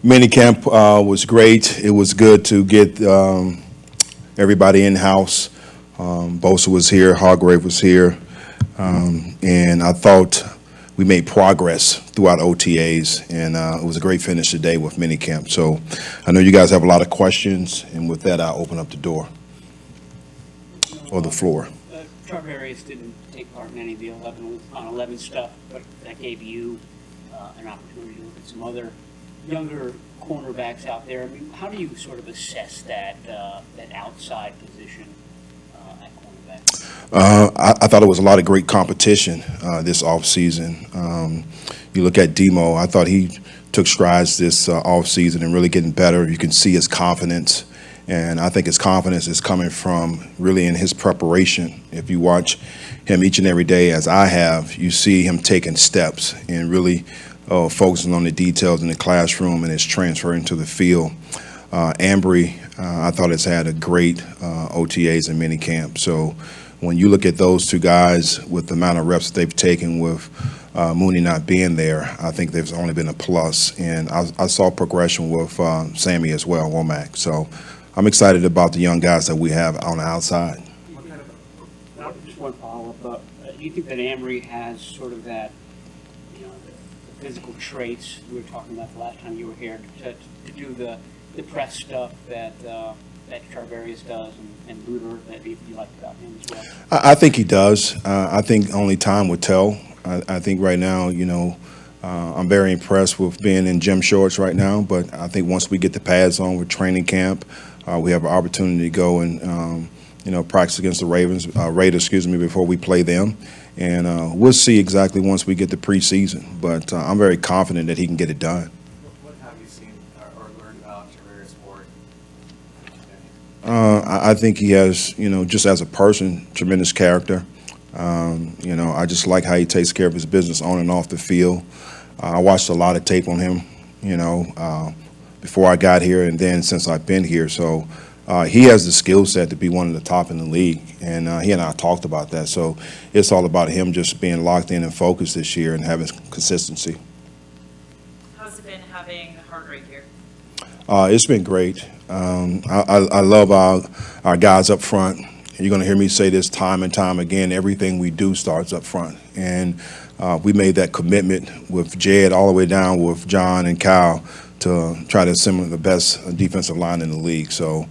Minicamp was great. It was good to get everybody in-house. Bosa was here, Hargrave was here, and I thought we made progress throughout OTAs, and it was a great finish today with minicamp. So I know you guys have a lot of questions, and with that, I'll open up the door or the floor. Charvarius didn't take part in any of the 11 on 11 stuff, but that gave you an opportunity to look at some other younger cornerbacks out there. I mean, how do you sort of assess that outside position at cornerback? I thought it was a lot of great competition this offseason. You look at Demo, I thought he took strides this offseason and really getting better. You can see his confidence, and I think his confidence is coming from really in his preparation. If you watch him each and every day, as I have, you see him taking steps and really focusing on the details in the classroom and his transfer into the field. Ambry, I thought has had a great OTAs and minicamp. So when you look at those two guys with the amount of reps that they've taken with Mooney not being there, I think there's only been a plus. And I saw progression with Sammy as well, Womack. So I'm excited about the young guys that we have on the outside. Just one follow-up. Do you think that Ambry has sort of that, physical traits we were talking about the last time you were here to do the press stuff that Charvarius does and Luter that you like about him as well? I think he does. I think only time would tell. I think right now, I'm very impressed with being in gym shorts right now, but I think once we get the pads on with training camp, we have an opportunity to go and practice against the Raiders, before we play them. And we'll see exactly once we get the preseason. But I'm very confident that he can get it done. What have you seen or learned about Charvarius Ward? I think he has, just as a person, tremendous character. I just like how he takes care of his business on and off the field. I watched a lot of tape on him, before I got here and then since I've been here. So he has the skill set to be one of the top in the league, and he and I talked about that. So it's all about him just being locked in and focused this year and having consistency. How's it been having Hargrave here? It's been great. I love our guys up front. You're going to hear me say this time and time again. Everything we do starts up front, and we made that commitment with Jed all the way down with John and Kyle to try to assemble the best defensive line in the league. So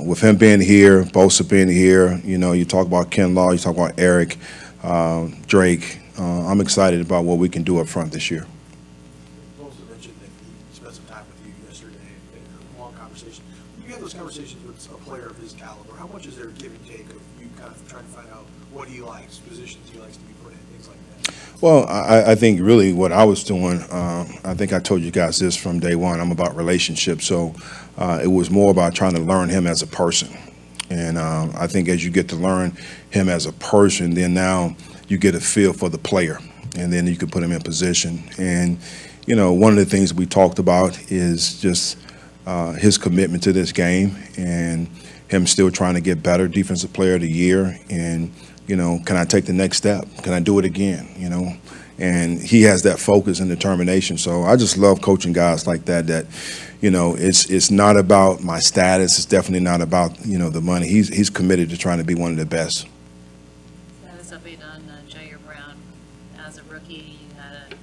with him being here, Bosa being here, you talk about Ken Law, you talk about Eric, Drake. I'm excited about what we can do up front this year. Bosa mentioned that he spent some time with you yesterday in a long conversation. When you have those conversations with a player of his caliber, how much is there give and take of you kind of trying to find out what he likes, positions he likes to be put in, things like that? Well, I think really what I was doing, I think I told you guys this from day one, I'm about relationships. So it was more about trying to learn him as a person. And I think as you get to learn him as a person, then now you get a feel for the player. And then you can put him in position. And, one of the things we talked about is just his commitment to this game and him still trying to get better, Defensive Player of the Year. And can I take the next step? Can I do it again? And he has that focus and determination. So I just love coaching guys like that. It's not about my status. It's definitely not about the money. He's committed to trying to be one of the best. Status update on Jair Brown as a rookie. You had a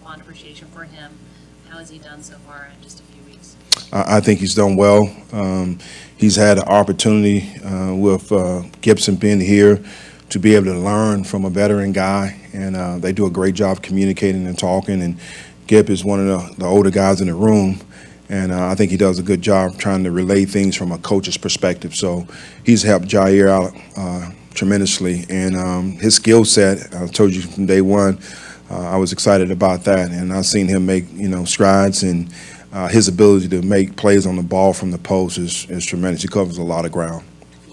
fond appreciation for him. How has he done so far in just a few weeks? I think he's done well. He's had an opportunity with Gibson being here to be able to learn from a veteran guy, and they do a great job communicating and talking. And Gib is one of the older guys in the room, and I think he does a good job trying to relay things from a coach's perspective. So he's helped Jair out tremendously, and his skill set, I told you from day one, I was excited about that, and I've seen him make strides, and his ability to make plays on the ball from the post is tremendous. He covers a lot of ground.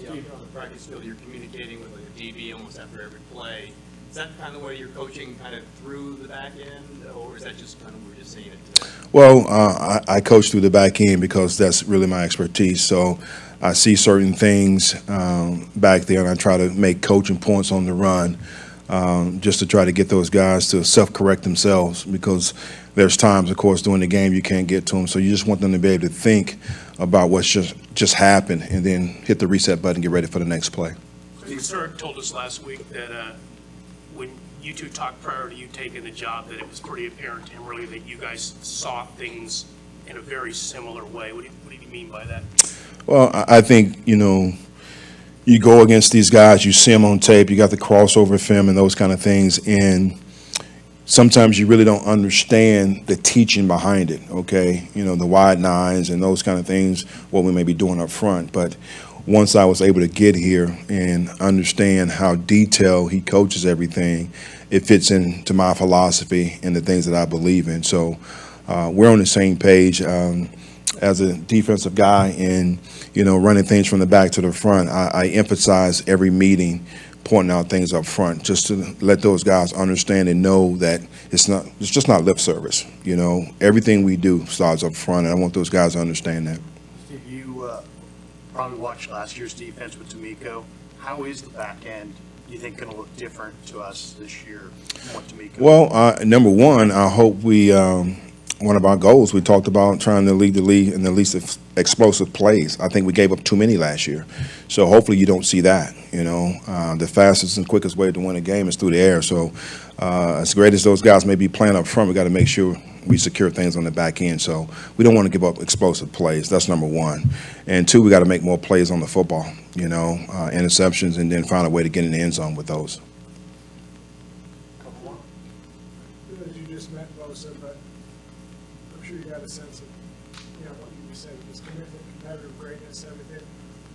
On the practice field, you're communicating with a DB almost after every play. Is that kind of the way you're coaching kind of through the back end, or is that just kind of we're just seeing it today? Well, I coach through the back end because that's really my expertise. So I see certain things back there, and I try to make coaching points on the run just to try to get those guys to self-correct themselves, because there's times, of course, during the game you can't get to them. So you just want them to be able to think about what's just happened and then hit the reset button and get ready for the next play. Steve Sir told us last week that when you two talked prior to you taking the job, that it was pretty apparent to him really that you guys saw things in a very similar way. What did he mean by that? Well, I think, you go against these guys, you see them on tape, you got the crossover film and those kind of things, and sometimes you really don't understand the teaching behind it, okay? The wide nines and those kind of things, what we may be doing up front. But once I was able to get here and understand how detailed he coaches everything, it fits into my philosophy and the things that I believe in. So we're on the same page. As a defensive guy and, running things from the back to the front, I emphasize every meeting pointing out things up front just to let those guys understand and know that it's just not lip service. Everything we do starts up front, and I want those guys to understand that. Steve, you probably watched last year's defense with D'Amico. How is the back end, do you think, going to look different to us this year from what D'Amico? Well, number one, I hope one of our goals, we talked about trying to lead the league in the least explosive plays. I think we gave up too many last year. So hopefully you don't see that, The fastest and quickest way to win a game is through the air. So as great as those guys may be playing up front, we got to make sure we secure things on the back end. So we don't want to give up explosive plays. That's number one. And two, we got to make more plays on the football, interceptions, and then find a way to get in the end zone with those. As you just met Bosa, but I'm sure you got a sense of, what you just said, this commitment, competitive greatness, everything.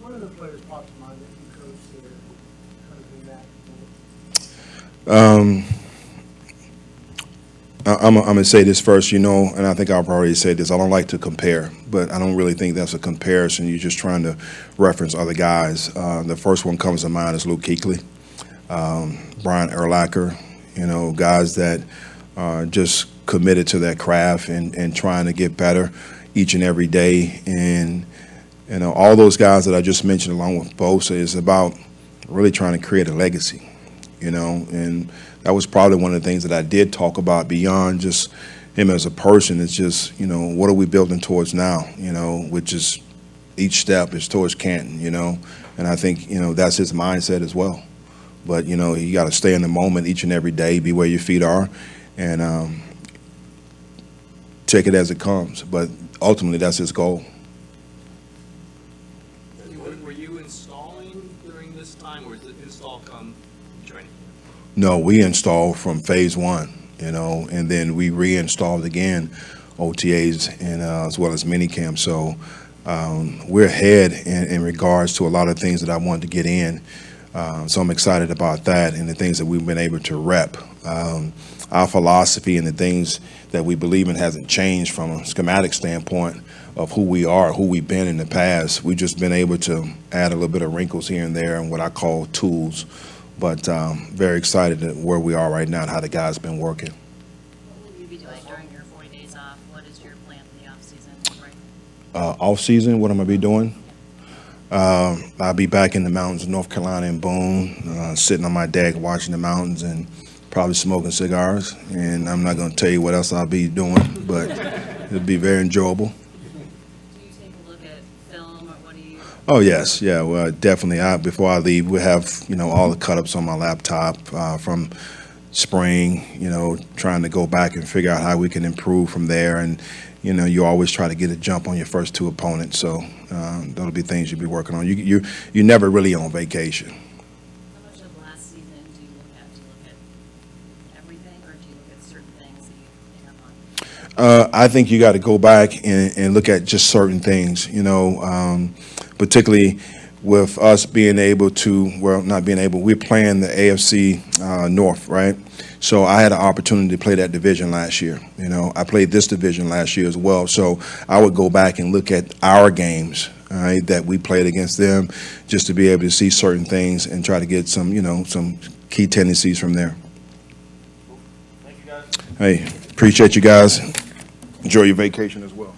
What other players popped to mind that you coached that are kind of in that? I'm going to say this first, and I think I've already said this. I don't like to compare, but I don't really think that's a comparison. You're just trying to reference other guys. The first one comes to mind is Luke Kuechly, Brian Urlacher, guys that are just committed to that craft and trying to get better each and every day. And, all those guys that I just mentioned along with Bosa is about really trying to create a legacy, and that was probably one of the things that I did talk about beyond just him as a person. It's just, what are we building towards now, which is each step is towards Canton, and I think, that's his mindset as well. But, you got to stay in the moment each and every day, be where your feet are, and take it as it comes. But ultimately, that's his goal. Were you installing during this time, or did the install come training? No, we installed from phase one, and then we reinstalled again OTAs and as well as minicamp. So we're ahead in regards to a lot of things that I wanted to get in. So I'm excited about that and the things that we've been able to rep. Our philosophy and the things that we believe in hasn't changed from a schematic standpoint of who we are, who we've been in the past. We've just been able to add a little bit of wrinkles here and there and what I call tools. But very excited at where we are right now and how the guys been working. What will you be doing during your 40 days off? What is your plan for the off-season? Off season, what I'm gonna be doing? I'll be back in the mountains of North Carolina and Boone, sitting on my deck watching the mountains and probably smoking cigars. And I'm not gonna tell you what else I'll be doing, but it'll be very enjoyable. Do you take a look at film, or what do you? Oh yes, yeah, well, definitely. Before I leave, we have all the cut-ups on my laptop from spring. Trying to go back and figure out how we can improve from there. And you always try to get a jump on your first two opponents. So that'll be things you'll be working on. You're never really on vacation. How much of last season do you look at? Do you look at everything, or do you look at certain things that you pick up on? I think you got to go back and look at just certain things, particularly with us being able to, well, not being able, we're playing the AFC North, right? So I had an opportunity to play that division last year. I played this division last year as well. So I would go back and look at our games, right, that we played against them, just to be able to see certain things and try to get some, some key tendencies from there. Thank you, guys. Hey, appreciate you guys. Enjoy your vacation as well.